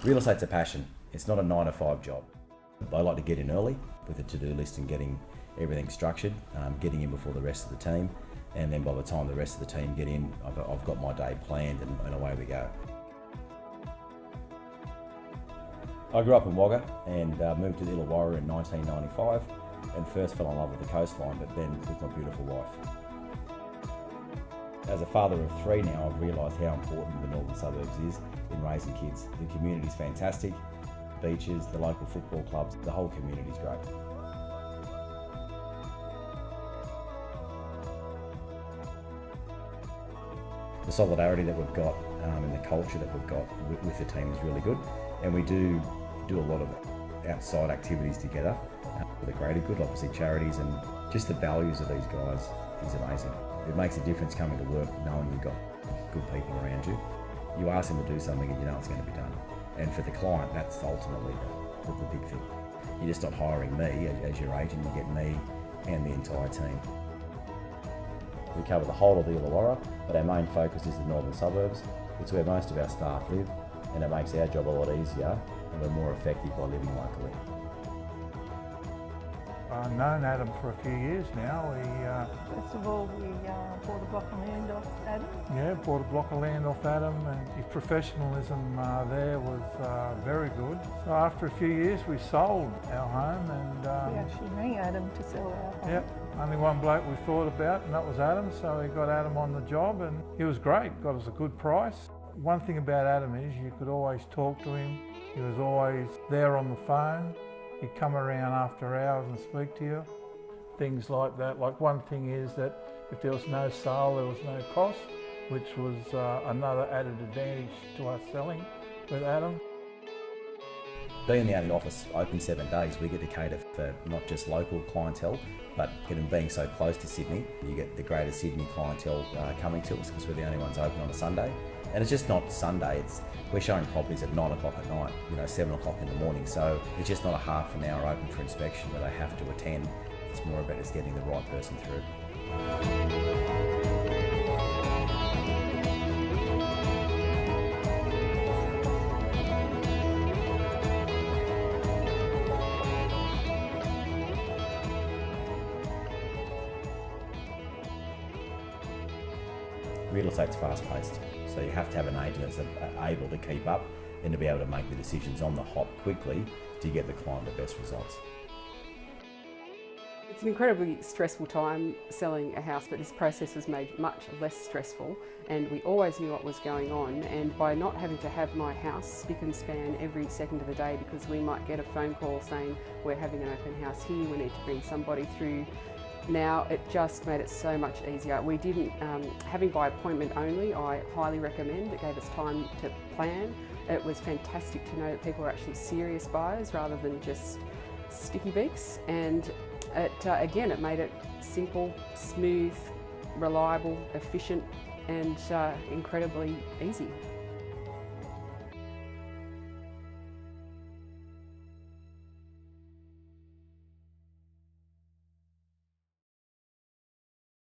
Real estate's a passion. It's not a 9 to 5 job. I like to get in early with a to-do list and getting everything structured, getting in before the rest of the team, and then by the time the rest of the team get in, I've got my day planned and away we go. I grew up in Wagga and moved to the Illawarra in 1995 and first fell in love with the coastline, but then with my beautiful wife. As a father of 3 now, I've realised how important the northern suburbs is in raising kids. The community's fantastic, beaches, the local football clubs, the whole community's great. The solidarity that we've got and the culture that we've got with the team is really good, and we do a lot of outside activities together for the greater good, obviously charities, and just the values of these guys is amazing. It makes a difference coming to work knowing you've got good people around you. You ask them to do something and you know it's going to be done. And for the client, that's ultimately the big thing. You're just not hiring me as your agent, you get me and the entire team. We cover the whole of the Illawarra, but our main focus is the northern suburbs. It's where most of our staff live, and it makes our job a lot easier and we're more effective by living locally. I've known Adam for a few years now. First of all, we bought a block of land off Adam. Yeah, bought a block of land off Adam, and his professionalism there was very good. So after a few years we sold our home, and We actually rang Adam to sell our home. yep, only one bloke we thought about, and that was Adam, so we got Adam on the job and he was great, got us a good price. One thing about Adam is you could always talk to him. He was always there on the phone. He'd come around after hours and speak to you. Things like that. Like one thing is that if there was no sale, there was no cost, which was another added advantage to us selling with Adam. Being the only office open 7 days, we get to cater for not just local clientele, but being so close to Sydney, you get the greater Sydney clientele coming to us because we're the only ones open on a Sunday. And it's just not Sunday, we're showing properties at 9 o'clock at night, 7 o'clock in the morning. So it's just not a half an hour open for inspection where they have to attend. It's more about just getting the right person through. Real estate's fast-paced, so you have to have an agent that's able to keep up and to be able to make the decisions on the hop quickly to get the client the best results. It's an incredibly stressful time selling a house, but this process was made much less stressful, and we always knew what was going on. And by not having to have my house spick and span every second of the day, because we might get a phone call saying we're having an open house here, we need to bring somebody through. Now it just made it so much easier. We didn't, having by appointment only, I highly recommend. It gave us time to plan. It was fantastic to know that people were actually serious buyers rather than just sticky beaks. And again, it made it simple, smooth, reliable, efficient, and incredibly easy.